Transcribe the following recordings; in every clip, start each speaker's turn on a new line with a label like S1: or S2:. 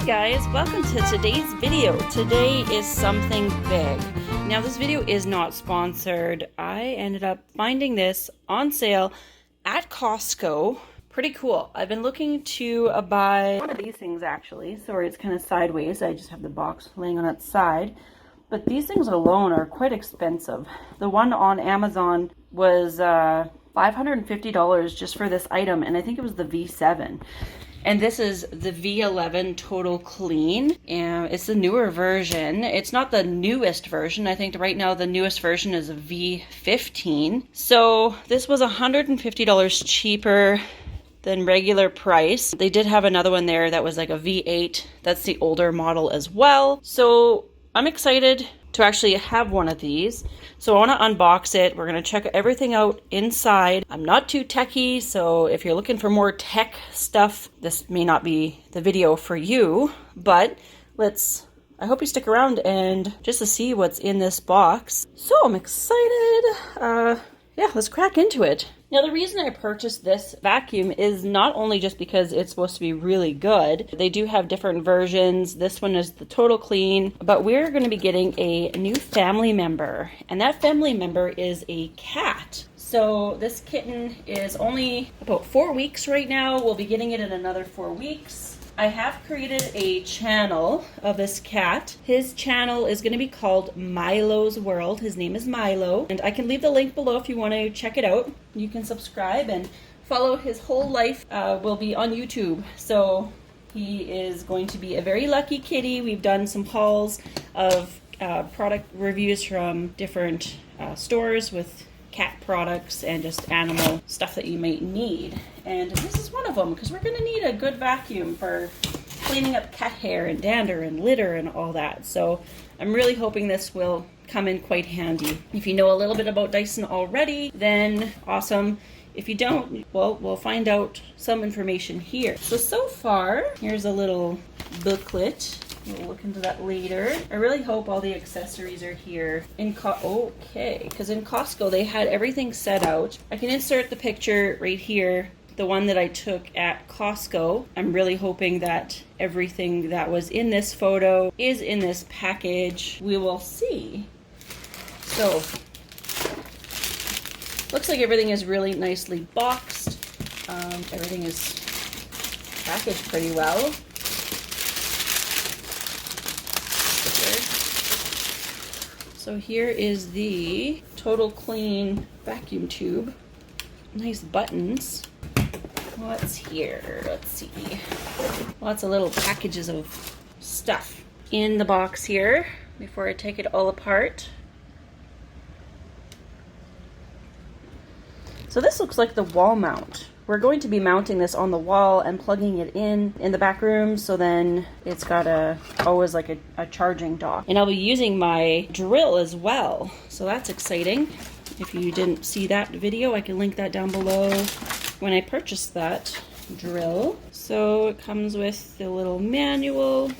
S1: guys, welcome to today's video. Today is something big. Now this video is not sponsored. I ended up finding this on sale at Costco. Pretty cool. I've been looking to buy one of these things actually. Sorry, it's kind of sideways. I just have the box laying on its side. But these things alone are quite expensive. The one on Amazon was $550 just for this item, and I think it was the V7. And this is the V11 Total Clean, and it's the newer version. It's not the newest version. I think right now the newest version is a V15. So this was $150 cheaper than regular price. They did have another one there that was like a V8. That's the older model as well. So I'm excited to actually have one of these. So I want to unbox it. We're going to check everything out inside. I'm not too techy, so if you're looking for more tech stuff, this may not be the video for you, but I hope you stick around and just to see what's in this box. So I'm excited. Yeah, let's crack into it. Now, the reason I purchased this vacuum is not only just because it's supposed to be really good. They do have different versions. This one is the Total Clean, but we're going to be getting a new family member, and that family member is a cat. So this kitten is only about 4 weeks right now. We'll be getting it in another 4 weeks. I have created a channel of this cat. His channel is going to be called Milo's World. His name is Milo, and I can leave the link below if you want to check it out. You can subscribe and follow his whole life. Will be on YouTube. So he is going to be a very lucky kitty. We've done some hauls of product reviews from different stores with cat products and just animal stuff that you might need, and this is one of them because we're going to need a good vacuum for cleaning up cat hair and dander and litter and all that. So I'm really hoping this will come in quite handy. If you know a little bit about Dyson already, then awesome. If you don't, well, we'll find out some information here. So far, here's a little booklet. We'll look into that later. I really hope all the accessories are here. Okay, because in Costco they had everything set out. I can insert the picture right here, the one that I took at Costco. I'm really hoping that everything that was in this photo is in this package. We will see. So, looks like everything is really nicely boxed. Everything is packaged pretty well. So here is the Total Clean vacuum tube. Nice buttons. What's here? Let's see. Lots of little packages of stuff in the box here before I take it all apart. So this looks like the wall mount. We're going to be mounting this on the wall and plugging it in the back room, so then it's got always like a charging dock. And I'll be using my drill as well, so that's exciting. If you didn't see that video, I can link that down below when I purchased that drill. So it comes with the little manual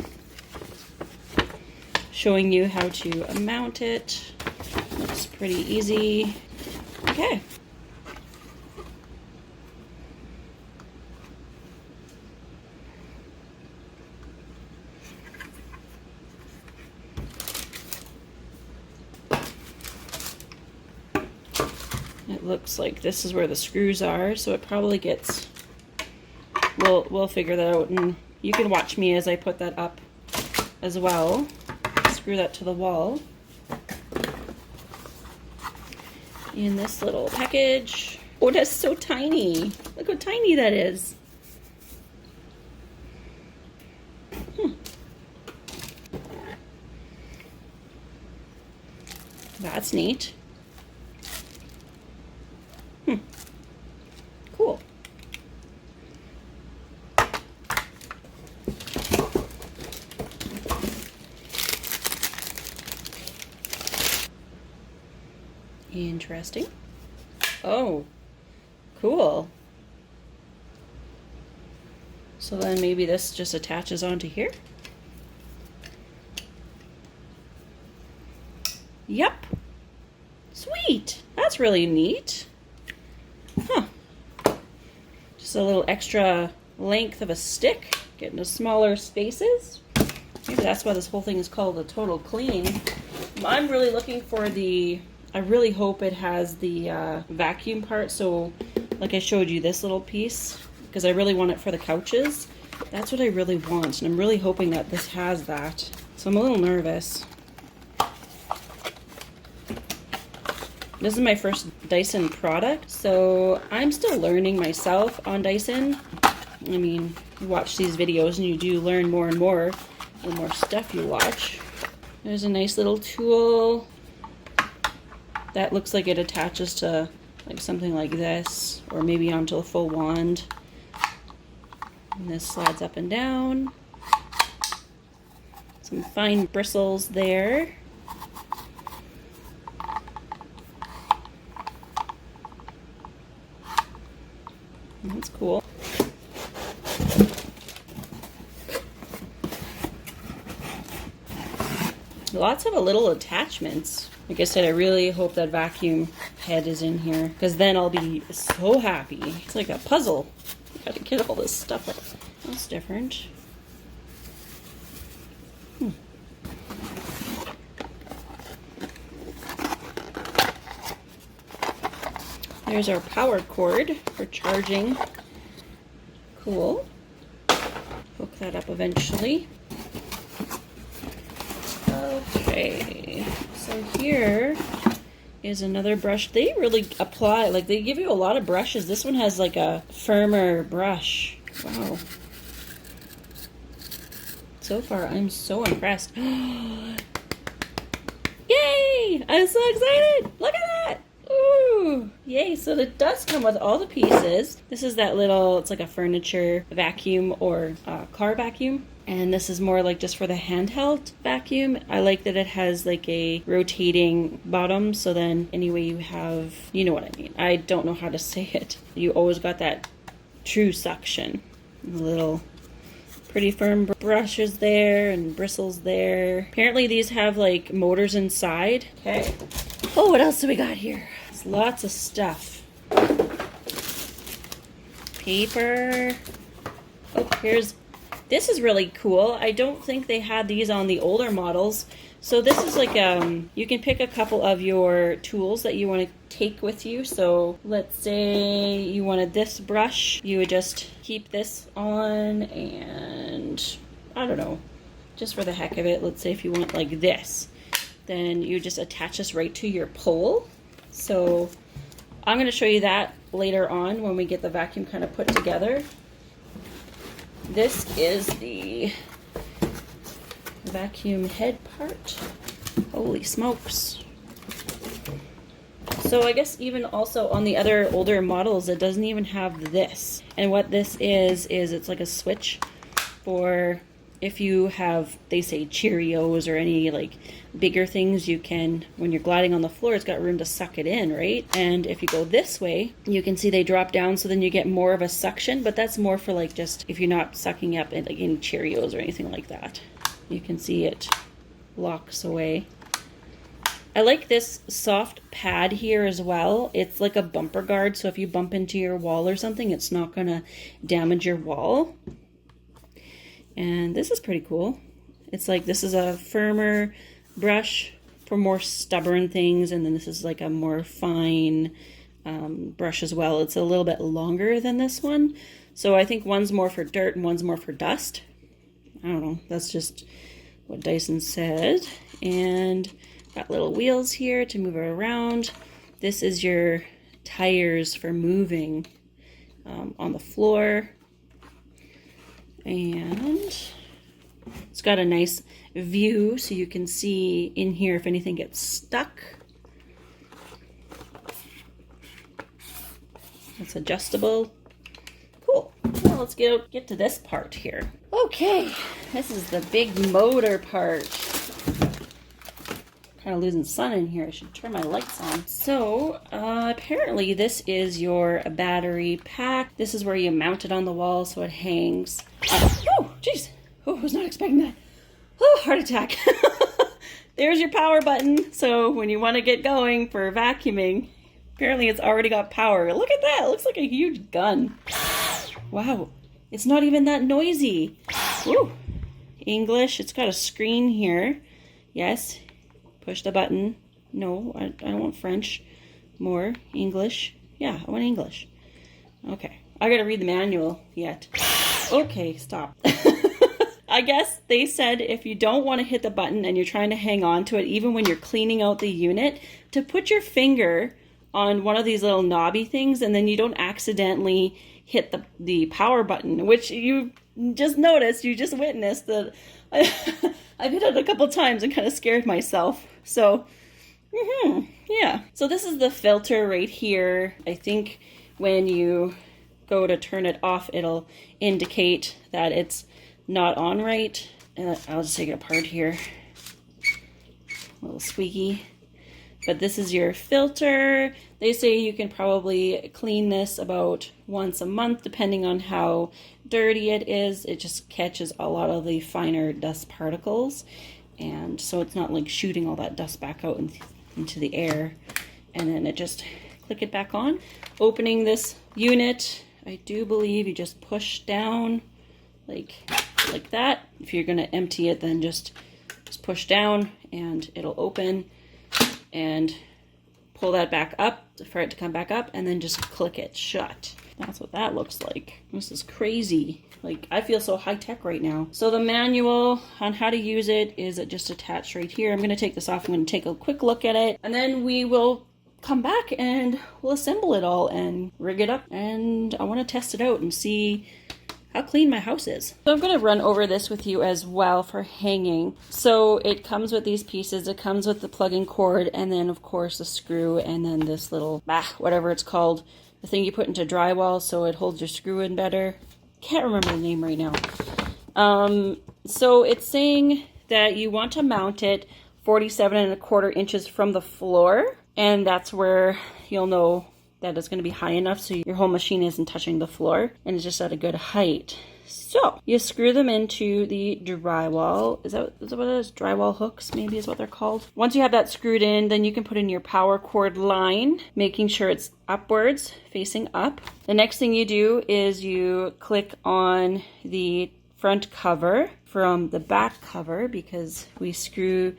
S1: showing you how to mount it. Looks pretty easy. Okay. It looks like this is where the screws are, so it probably gets, we'll figure that out, and you can watch me as I put that up as well. Screw that to the wall. In this little package. Oh, that's so tiny. Look how tiny that is. That's neat. Cool. Interesting. Oh, cool. So then maybe this just attaches onto here. Yep. Sweet. That's really neat. Huh. Just a little extra length of a stick. get into smaller spaces. Maybe that's why this whole thing is called a total clean. I'm really looking for the, I really hope it has the vacuum part. So like I showed you this little piece, because I really want it for the couches. That's what I really want, and I'm really hoping that this has that. So I'm a little nervous. This is my first Dyson product, so I'm still learning myself on Dyson. I mean, you watch these videos and you do learn more and more the more stuff you watch. There's a nice little tool that looks like it attaches to like something like this, or maybe onto a full wand. And this slides up and down. Some fine bristles there. That's cool. Lots of little attachments. Like I said, I really hope that vacuum head is in here, because then I'll be so happy. It's like a puzzle. You gotta get all this stuff up. That's different. There's our power cord for charging. Cool. Hook that up eventually. Okay, so here is another brush. They really apply, like they give you a lot of brushes. This one has like a firmer brush. Wow. So far, I'm so impressed. Yay! I'm so excited! Look at that! Ooh! Yay! So it does come with all the pieces. This is that little, it's like a furniture vacuum or car vacuum. And this is more like just for the handheld vacuum. I like that it has like a rotating bottom, so then anyway you have, you know what I mean. I don't know how to say it. You always got that true suction. Little pretty firm brushes there and bristles there. Apparently these have like motors inside. Okay. Oh, what else do we got here? There's lots of stuff. Paper. Oh, this is really cool. I don't think they had these on the older models. So this is like, you can pick a couple of your tools that you want to take with you. So let's say you wanted this brush. You would just keep this on and, I don't know, just for the heck of it, let's say if you want like this, then you just attach this right to your pole. So I'm going to show you that later on when we get the vacuum kind of put together. This is the vacuum head part. Holy smokes. So I guess even also on the other older models, it doesn't even have this. And what this is it's like a switch for if you have, they say Cheerios or any like bigger things, you can, when you're gliding on the floor, it's got room to suck it in, right? And if you go this way, you can see they drop down, so then you get more of a suction, but that's more for like just if you're not sucking up like any Cheerios or anything like that. You can see it locks away. I like this soft pad here as well. It's like a bumper guard, so if you bump into your wall or something, it's not gonna damage your wall. And this is pretty cool. It's like, this is a firmer brush for more stubborn things, and then this is like a more fine brush as well. It's a little bit longer than this one. So I think one's more for dirt and one's more for dust. I don't know, that's just what Dyson said. And got little wheels here to move it around. This is your tires for moving on the floor. And it's got a nice view so you can see in here if anything gets stuck. It's adjustable. Cool. Well, let's get to this part here. Okay, this is the big motor part. Kind of losing sun in here. I should turn my lights on. So apparently this is your battery pack. This is where you mount it on the wall so it hangs. Oh, jeez. Oh, I was not expecting that. Oh, heart attack. There's your power button. So when you want to get going for vacuuming, apparently it's already got power. Look at that. It looks like a huge gun. Wow. It's not even that noisy. Ooh. English. It's got a screen here. Yes. Push the button. No, I don't want French. More. English. Yeah, I want English. Okay. I gotta read the manual yet. Okay, stop. I guess they said if you don't want to hit the button and you're trying to hang on to it, even when you're cleaning out the unit, to put your finger on one of these little knobby things and then you don't accidentally hit the power button, which you just noticed, you just witnessed that I've hit it a couple times and kind of scared myself. So, yeah. So this is the filter right here. I think when you go to turn it off, it'll indicate that it's not on right. I'll just take it apart here. A little squeaky. But this is your filter. They say you can probably clean this about once a month, depending on how dirty it is. It just catches a lot of the finer dust particles. And so it's not like shooting all that dust back out into the air. And then it just click it back on. Opening this unit, I do believe you just push down like that. If you're going to empty it, then just push down and it'll open, and pull that back up for it to come back up, and then just click it shut. That's what that looks like. This is crazy. Like, I feel so high tech right now. So the manual on how to use it is just attached right here. I'm going to take this off. I'm going to take a quick look at it, and then we will come back and we'll assemble it all and rig it up. And I want to test it out and see how clean my house is. So I'm going to run over this with you as well for hanging. So it comes with these pieces. It comes with the plug-in cord, and then of course the screw, and then this little, whatever it's called, the thing you put into drywall so it holds your screw in better. Can't remember the name right now. So it's saying that you want to mount it 47.25 inches from the floor, and that's where you'll know that it's going to be high enough so your whole machine isn't touching the floor and it's just at a good height. So you screw them into the drywall. Is that what it is? Drywall hooks, maybe is what they're called. Once you have that screwed in, then you can put in your power cord line, making sure it's upwards, facing up. The next thing you do is you click on the front cover from the back cover, because we screw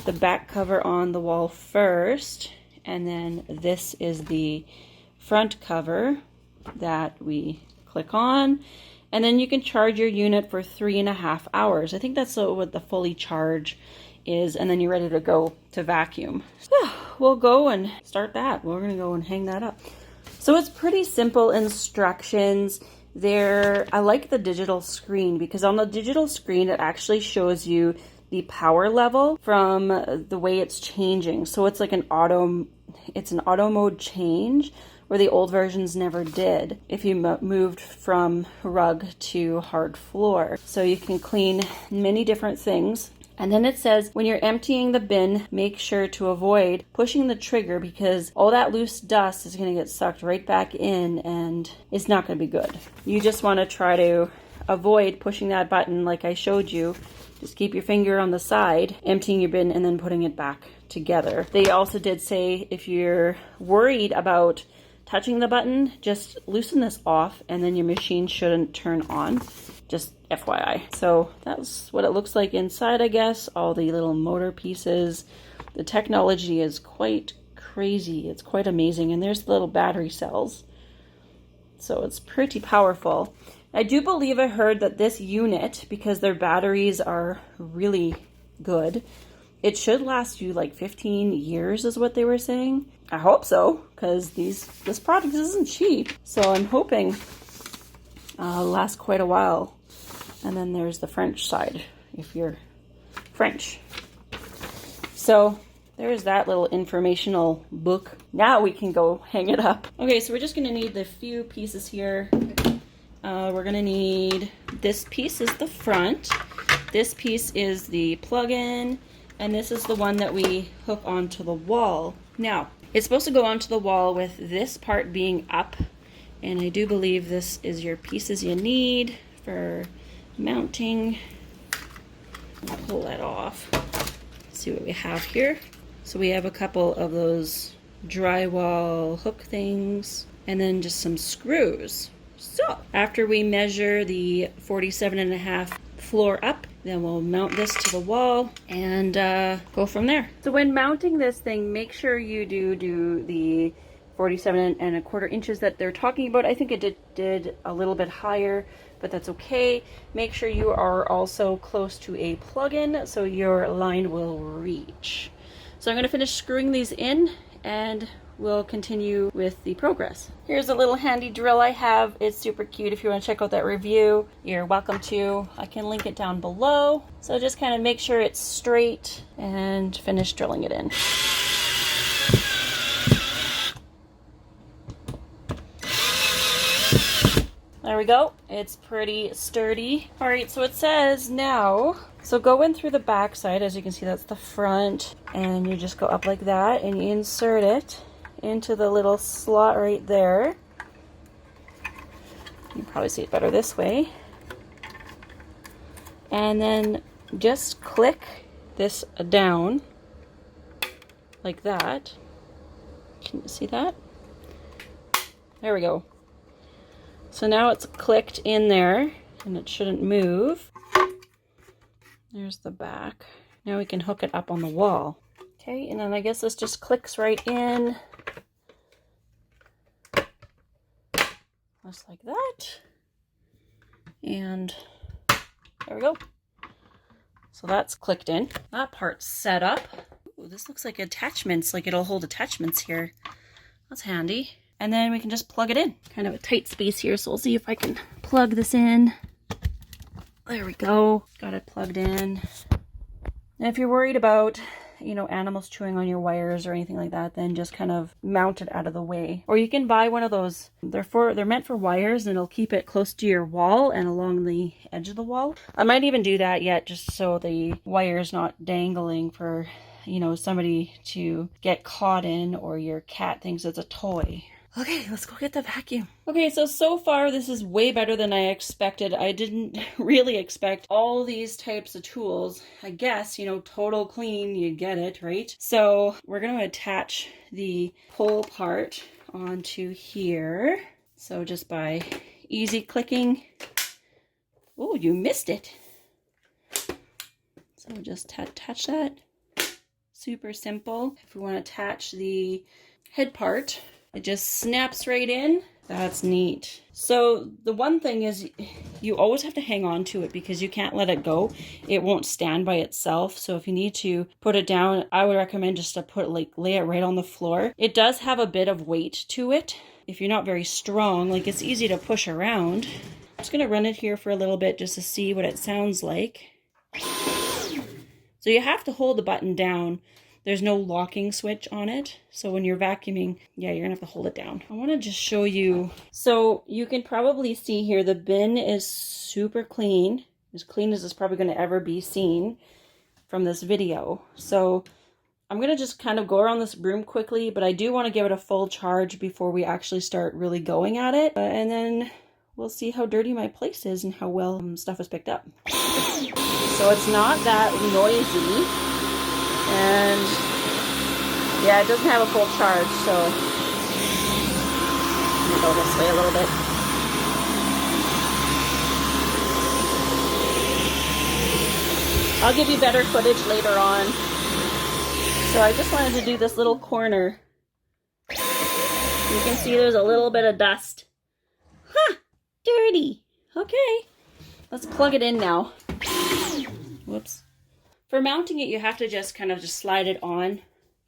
S1: the back cover on the wall first, and then this is the front cover that we click on, and then you can charge your unit for 3.5 hours. I think that's what the fully charge is, and then you're ready to go to vacuum. So we'll go and start that. We're gonna go and hang that up. So it's pretty simple instructions. I like the digital screen, because on the digital screen it actually shows you the power level from the way it's changing. So it's like an auto mode change, where the old versions never did, if you moved from rug to hard floor. So you can clean many different things. And then it says, when you're emptying the bin, make sure to avoid pushing the trigger, because all that loose dust is going to get sucked right back in, and it's not going to be good. You just want to try to avoid pushing that button like I showed you. Just keep your finger on the side, emptying your bin, and then putting it back together. They also did say if you're worried about touching the button, just loosen this off and then your machine shouldn't turn on. Just FYI. So that's what it looks like inside, I guess. All the little motor pieces. The technology is quite crazy. It's quite amazing. And there's the little battery cells. So it's pretty powerful. I do believe I heard that this unit, because their batteries are really good, it should last you like 15 years is what they were saying. I hope so, because this product isn't cheap. So I'm hoping it'll last quite a while. And then there's the French side, if you're French. So there's that little informational book. Now we can go hang it up. Okay, so we're just going to need the few pieces here. We're going to need, this piece is the front. This piece is the plug-in. And this is the one that we hook onto the wall. Now, it's supposed to go onto the wall with this part being up. And I do believe this is your pieces you need for mounting. Pull that off. Let's see what we have here. So we have a couple of those drywall hook things, and then just some screws. So after we measure the 47.5 floor up, then we'll mount this to the wall and go from there. So when mounting this thing, make sure you do the 47.25 inches that they're talking about. I think it did a little bit higher, but that's okay. Make sure you are also close to a plug-in so your line will reach. So I'm going to finish screwing these in and we'll continue with the progress. Here's a little handy drill I have. It's super cute. If you want to check out that review, you're welcome to. I can link it down below. So just kind of make sure it's straight and finish drilling it in. There we go. It's pretty sturdy. All right, so it says now, so go in through the back side. As you can see, that's the front. And you just go up like that and you insert it into the little slot right there. You can probably see it better this way. And then just click this down like that. Can you see that? There we go. So now it's clicked in there and it shouldn't move. There's the back. Now we can hook it up on the wall. Okay, and then I guess this just clicks right in. Just like that. And there we go. So that's clicked in. That part's set up. Ooh, this looks like attachments, like it'll hold attachments here. That's handy. And then we can just plug it in. Kind of a tight space here, so we'll see if I can plug this in. There we go. Got it plugged in. And if you're worried about, you know, animals chewing on your wires or anything like that, then just kind of mount it out of the way. Or you can buy one of those. They're meant for wires and it'll keep it close to your wall and along the edge of the wall. I might even do that yet, just so the wire's not dangling for, you know, somebody to get caught in, or your cat thinks it's a toy. Okay, let's go get the vacuum. Okay, so far this is way better than I expected. I didn't really expect all these types of tools. I guess, you know, total clean, you get it, right? So we're going to attach the pole part onto here. So just by easy clicking. Oh, you missed it. So just attach that. Super simple. If we want to attach the head part, it just snaps right in. That's neat. So the one thing is you always have to hang on to it because you can't let it go. It won't stand by itself. So if you need to put it down, I would recommend just to lay it right on the floor. It does have a bit of weight to it. If you're not very strong, like, it's easy to push around. I'm just gonna run it here for a little bit just to see what it sounds like. So you have to hold the button down. There's no locking switch on it. So when you're vacuuming, yeah, you're gonna have to hold it down. I wanna just show you. So you can probably see here, the bin is super clean as it's probably gonna ever be seen from this video. So I'm gonna just kind of go around this room quickly, but I do wanna give it a full charge before we actually start really going at it. And then we'll see how dirty my place is and how well stuff is picked up. So it's not that noisy. And yeah, it doesn't have a full charge, so let me go this way a little bit. I'll give you better footage later on. So I just wanted to do this little corner. You can see there's a little bit of dust. Huh, dirty. Okay, let's plug it in now. Whoops. For mounting it, you have to just kind of slide it on.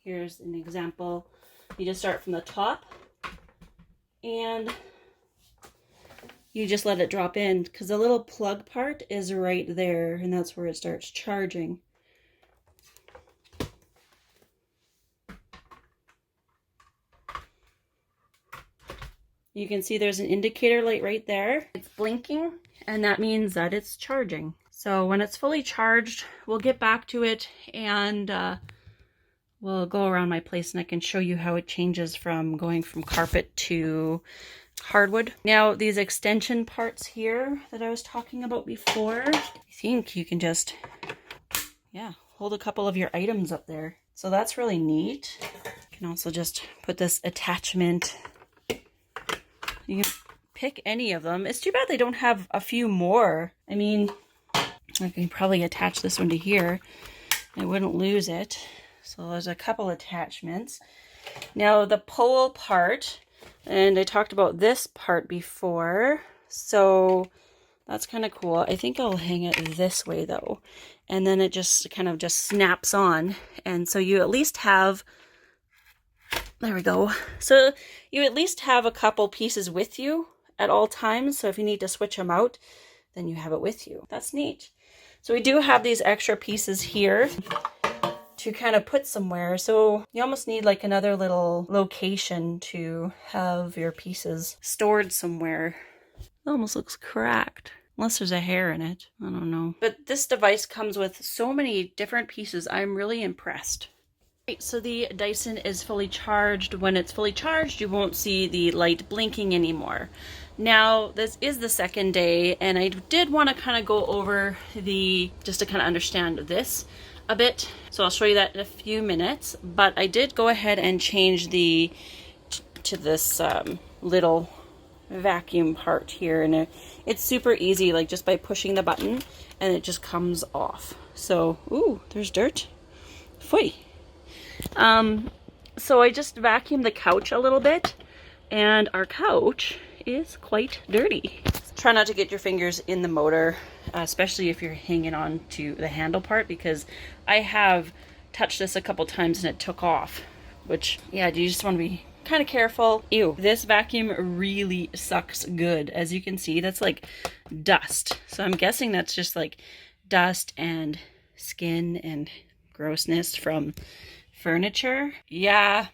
S1: Here's an example. You just start from the top and you just let it drop in because the little plug part is right there and that's where it starts charging. You can see there's an indicator light right there. It's blinking and that means that it's charging. So when it's fully charged, we'll get back to it and we'll go around my place and I can show you how it changes from going from carpet to hardwood. Now these extension parts here that I was talking about before, I think you can just, yeah, hold a couple of your items up there. So that's really neat. You can also just put this attachment. You can pick any of them. It's too bad they don't have a few more. I mean, I can probably attach this one to here. I wouldn't lose it. So there's a couple attachments. Now the pole part, and I talked about this part before, so that's kind of cool. I think I'll hang it this way though, and then it just kind of just snaps on, and so you at least have, there we go. So you at least have a couple pieces with you at all times, so if you need to switch them out, then you have it with you. That's neat. So we do have these extra pieces here to kind of put somewhere. So you almost need like another little location to have your pieces stored somewhere. It almost looks cracked, unless there's a hair in it. I don't know. But this device comes with so many different pieces. I'm really impressed. Right, so the Dyson is fully charged. When it's fully charged, you won't see the light blinking anymore. Now, this is the second day, and I did want to kind of go over just to kind of understand this a bit. So I'll show you that in a few minutes, but I did go ahead and change to this little vacuum part here, and it's super easy, like just by pushing the button and it just comes off. So, ooh, there's dirt. Phui. So I just vacuumed the couch a little bit, and our couch is quite dirty. Try not to get your fingers in the motor, especially if you're hanging on to the handle part, because I have touched this a couple times and it took off, which, yeah, you just want to be kind of careful. Ew, this vacuum really sucks good. As you can see, that's like dust. So I'm guessing that's just like dust and skin and grossness from furniture. Yeah,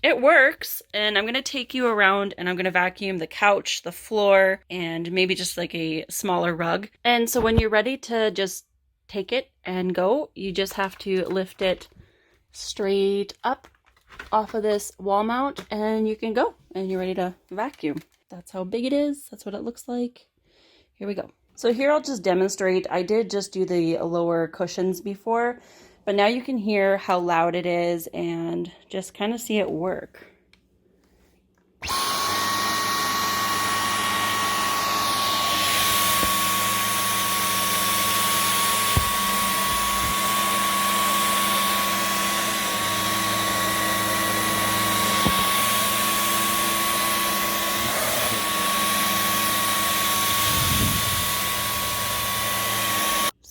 S1: it works, and I'm gonna take you around and I'm gonna vacuum the couch, the floor, and maybe just like a smaller rug. And so when you're ready to just take it and go, you just have to lift it straight up off of this wall mount and you can go, and you're ready to vacuum. That's how big it is. That's what it looks like. Here we go. So here I'll just demonstrate. I did just do the lower cushions before, but now you can hear how loud it is and just kind of see it work.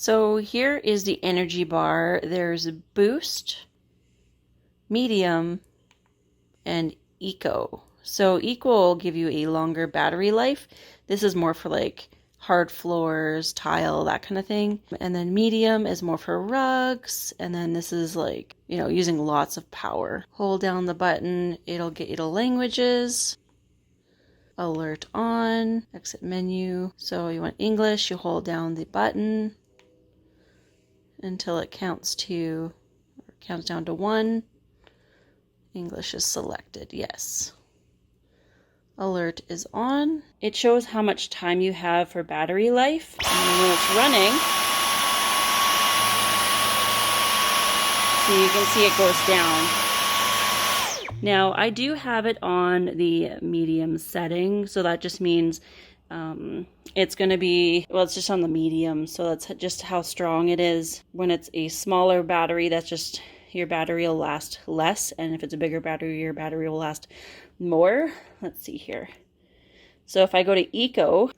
S1: So here is the energy bar. There's Boost, Medium, and Eco. So Eco will give you a longer battery life. This is more for like hard floors, tile, that kind of thing. And then Medium is more for rugs. And then this is like, you know, using lots of power. Hold down the button, it'll get you to languages. Alert on, exit menu. So you want English, you hold down the button until it counts down to 1. English is selected, yes. Alert is on. It shows how much time you have for battery life. And when it's running, so you can see it goes down. Now, I do have it on the medium setting, so that just means it's going to be, well, it's just on the medium, so that's just how strong it is. When it's a smaller battery, that's just your battery will last less, and if it's a bigger battery, your battery will last more. Let's see here. So if I go to Eco,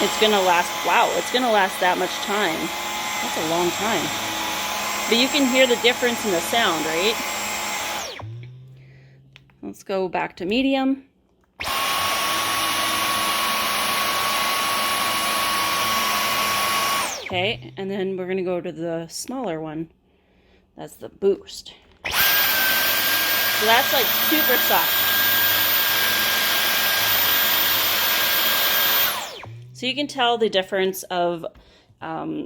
S1: it's going to last, wow, it's going to last that much time. That's a long time. But you can hear the difference in the sound, right? Let's go back to medium. Okay, and then we're going to go to the smaller one. That's the Boost. So that's like super soft. So you can tell the difference of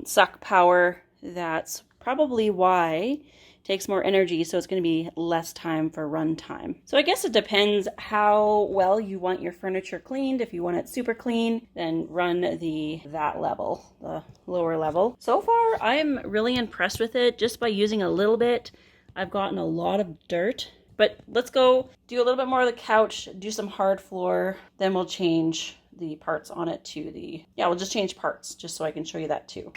S1: suck power. That's probably why it takes more energy, so it's going to be less time for run time. So I guess it depends how well you want your furniture cleaned. If you want it super clean, then run that level, the lower level. So far, I'm really impressed with it. Just by using a little bit, I've gotten a lot of dirt But let's go do a little bit more of the couch, do some hard floor, then we'll change the parts on it to the, we'll just change parts just so I can show you that too.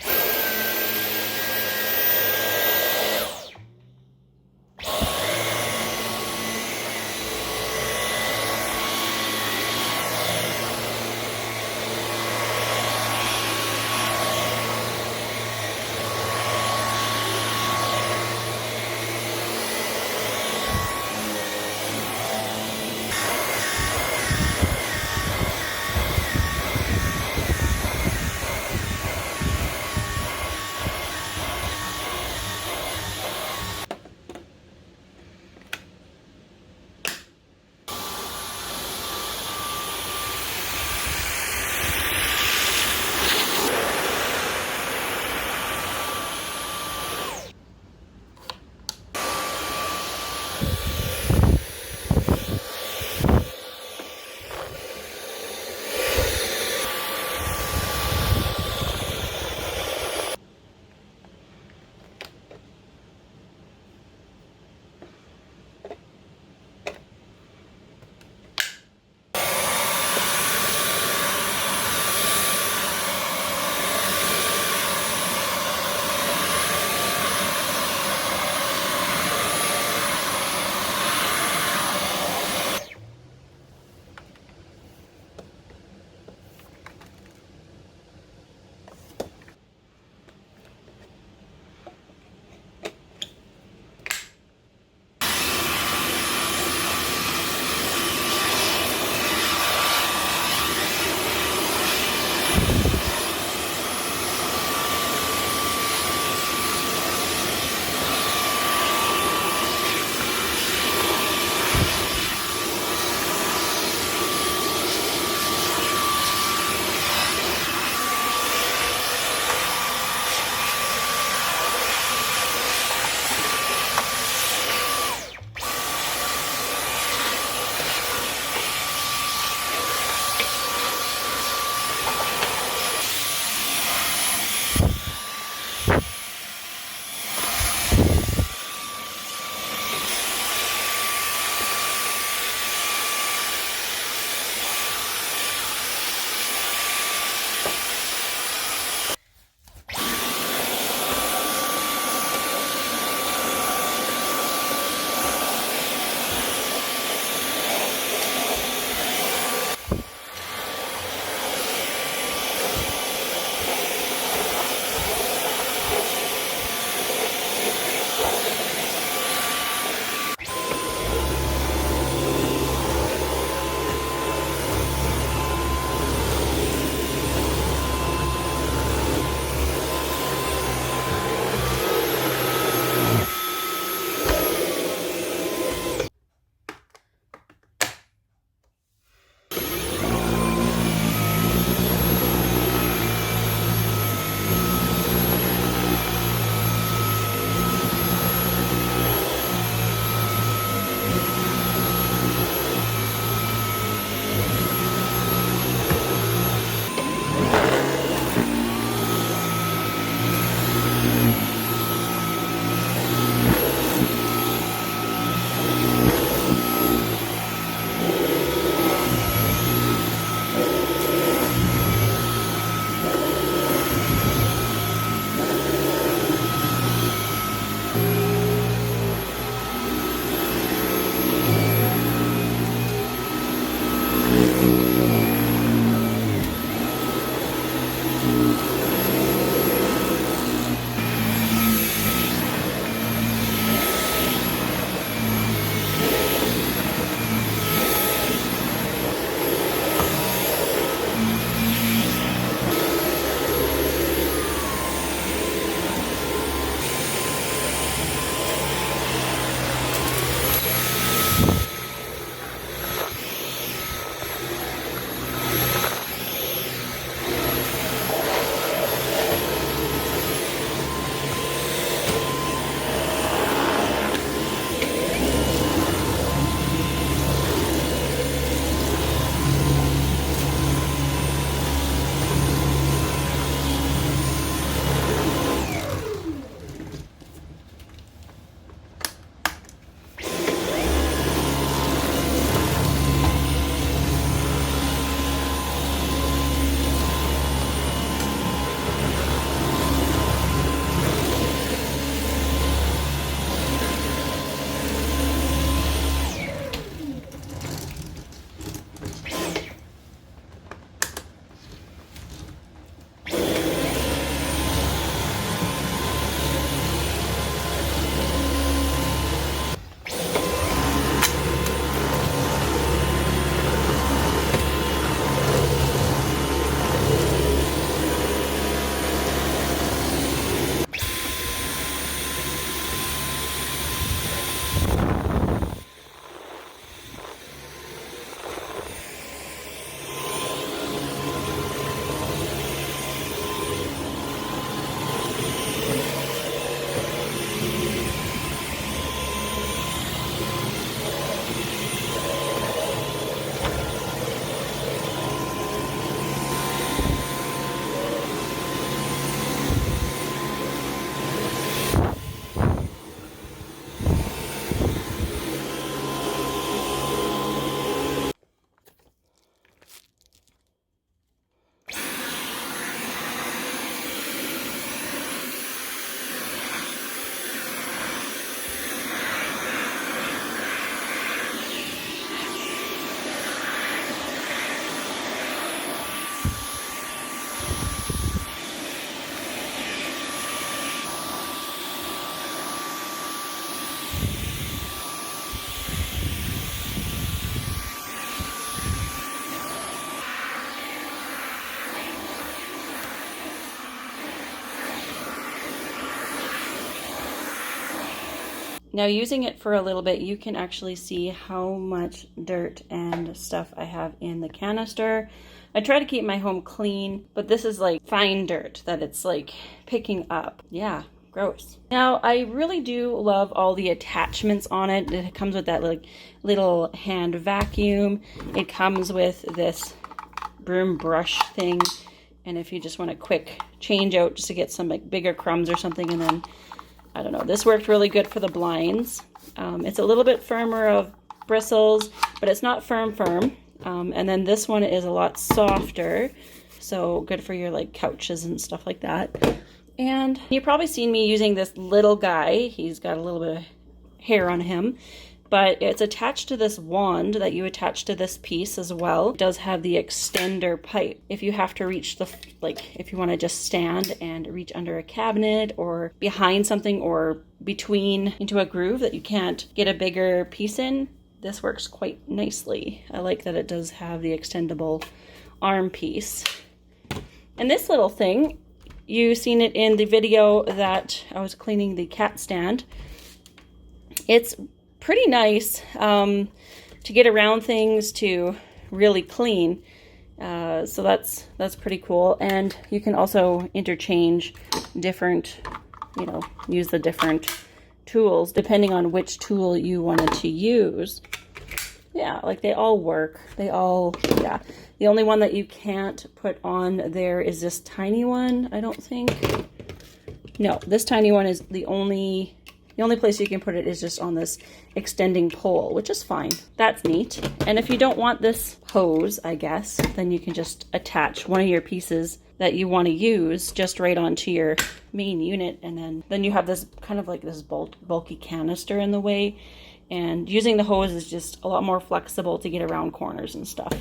S1: Now using it for a little bit, you can actually see how much dirt and stuff I have in the canister. I try to keep my home clean, but this is like fine dirt that it's like picking up. Yeah, gross. Now I really do love all the attachments on it. It comes with that like little hand vacuum. It comes with this broom brush thing. And if you just want a quick change out just to get some like bigger crumbs or something, and then I don't know, this worked really good for the blinds. It's a little bit firmer of bristles, but it's not firm. And then this one is a lot softer, so good for your like couches and stuff like that. And you've probably seen me using this little guy. He's got a little bit of hair on him, but it's attached to this wand that you attach to this piece as well. It does have the extender pipe. If you have to reach the, like if you want to just stand and reach under a cabinet or behind something or between into a groove that you can't get a bigger piece in, this works quite nicely. I like that it does have the extendable arm piece. And this little thing, you've seen it in the video that I was cleaning the cat stand. It's pretty nice to get around things, to really clean. So that's pretty cool. And you can also interchange different, you know, use the different tools depending on which tool you wanted to use. Yeah, like they all work. They all, yeah. The only one that you can't put on there is this tiny one, I don't think. No, this tiny one is the only place you can put it is just on this extending pole, which is fine. That's neat. And if you don't want this hose, I guess, then you can just attach one of your pieces that you want to use just right onto your main unit, and then you have this kind of like this bulky canister in the way, and using the hose is just a lot more flexible to get around corners and stuff.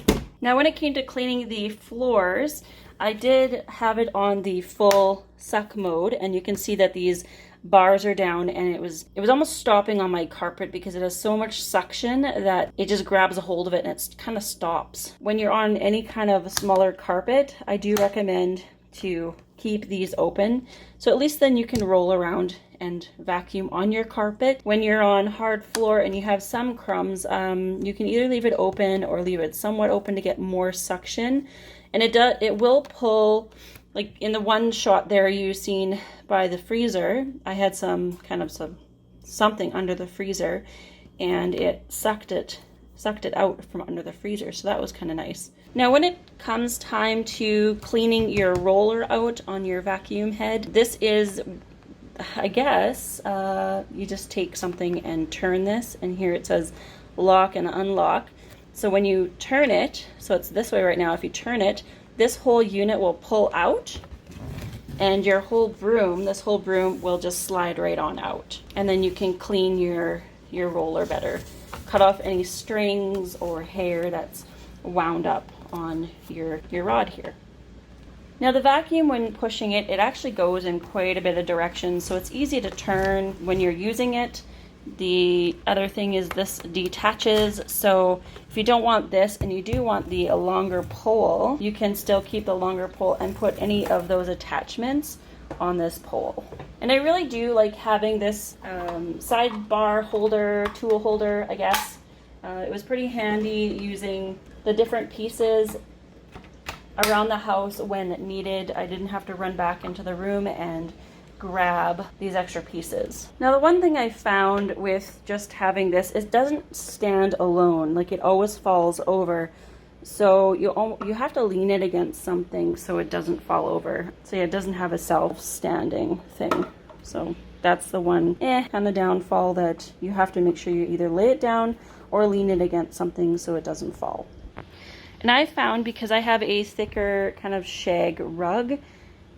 S1: Now when it came to cleaning the floors, I did have it on the full suck mode, and you can see that these bars are down, and it was almost stopping on my carpet because it has so much suction that it just grabs a hold of it and it kind of stops. When you're on any kind of smaller carpet, I do recommend to keep these open, so at least then you can roll around and vacuum on your carpet. When you're on hard floor and you have some crumbs, you can either leave it open or leave it somewhat open to get more suction, and it will pull. Like in the one shot there you seen by the freezer, I had something under the freezer, and it sucked it out from under the freezer, so that was kind of nice. Now when it comes time to cleaning your roller out on your vacuum head, this is, I guess, you just take something and turn this, and here it says lock and unlock. So when you turn it, so it's this way right now, if you turn it, this whole unit will pull out, and your whole broom, this whole broom will just slide right on out. And then you can clean your roller better. Cut off any strings or hair that's wound up on your rod here. Now the vacuum, when pushing it, it actually goes in quite a bit of direction, so it's easy to turn when you're using it. The other thing is this detaches, so if you don't want this and you do want the longer pole, you can still keep the longer pole and put any of those attachments on this pole. And I really do like having this sidebar holder, tool holder, I guess. It was pretty handy using the different pieces around the house when needed. I didn't have to run back into the room and grab these extra pieces. Now the one thing I found with just having this, it doesn't stand alone, like it always falls over, so you have to lean it against something so it doesn't fall over. So yeah, it doesn't have a self-standing thing, so that's the one kind of downfall, that you have to make sure you either lay it down or lean it against something so it doesn't fall. And I found, because I have a thicker kind of shag rug,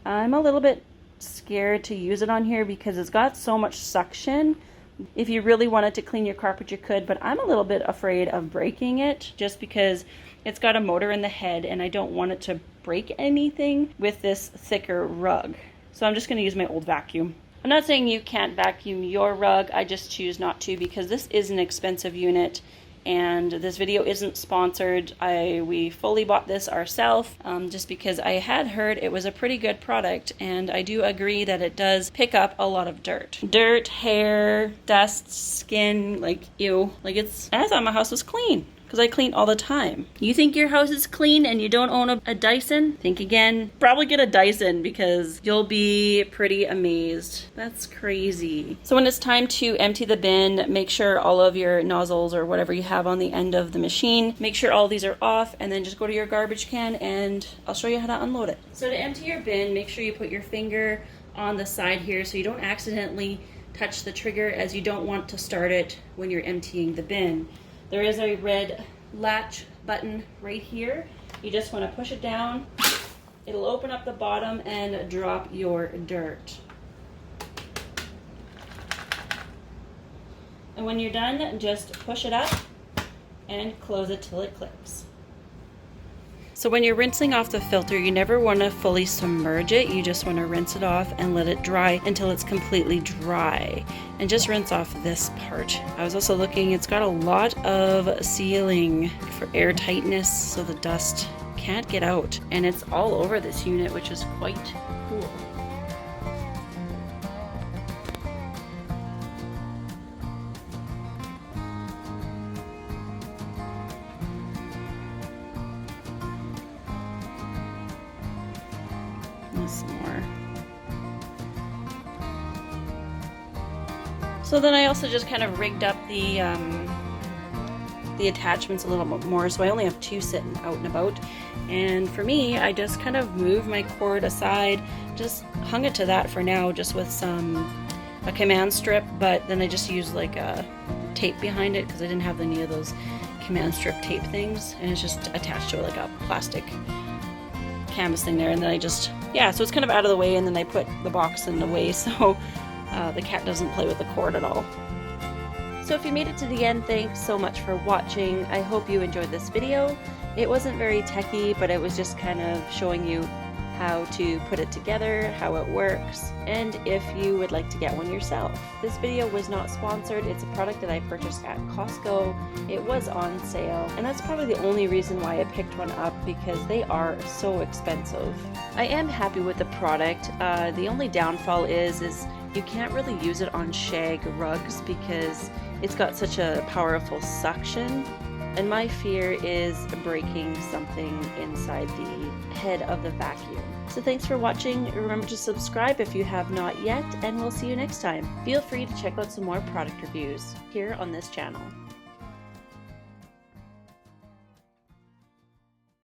S1: I'm a little bit scared to use it on here because it's got so much suction. If you really wanted to clean your carpet, you could, but I'm a little bit afraid of breaking it just because it's got a motor in the head and I don't want it to break anything with this thicker rug. So I'm just going to use my old vacuum. I'm not saying you can't vacuum your rug, I just choose not to because this is an expensive unit And this video isn't sponsored. We fully bought this ourselves just because I had heard it was a pretty good product, and I do agree that it does pick up a lot of dirt. Dirt, hair, dust, skin, like ew. Like I thought my house was clean, because I clean all the time. You think your house is clean and you don't own a Dyson? Think again. Probably get a Dyson because you'll be pretty amazed. That's crazy. So when it's time to empty the bin, make sure all of your nozzles or whatever you have on the end of the machine, make sure all these are off, and then just go to your garbage can and I'll show you how to unload it. So to empty your bin, make sure you put your finger on the side here so you don't accidentally touch the trigger, as you don't want to start it when you're emptying the bin. There is a red latch button right here. You just want to push it down. It'll open up the bottom and drop your dirt. And when you're done, just push it up and close it till it clicks. So when you're rinsing off the filter, you never want to fully submerge it. You just want to rinse it off and let it dry until it's completely dry. And just rinse off this part. I was also looking, it's got a lot of sealing for air tightness so the dust can't get out. And it's all over this unit, which is quite cool. Some more. So then I also just kind of rigged up the attachments a little bit more, so I only have 2 sitting out and about. And for me, I just kind of moved my cord aside, just hung it to that for now, just with a command strip, but then I just used like a tape behind it because I didn't have any of those command strip tape things, and it's just attached to like a plastic canvas thing there. And then I just, yeah, so it's kind of out of the way, and then I put the box in the way so the cat doesn't play with the cord at all. So if you made it to the end, thanks so much for watching. I hope you enjoyed this video. It wasn't very techy, but it was just kind of showing you how to put it together, how it works, and if you would like to get one yourself. This video was not sponsored. It's a product that I purchased at Costco. It was on sale, and that's probably the only reason why I picked one up, because they are so expensive. I am happy with the product. The only downfall is you can't really use it on shag rugs because it's got such a powerful suction. And my fear is breaking something inside the head of the vacuum. So thanks for watching. Remember to subscribe if you have not yet, and we'll see you next time. Feel free to check out some more product reviews here on this channel.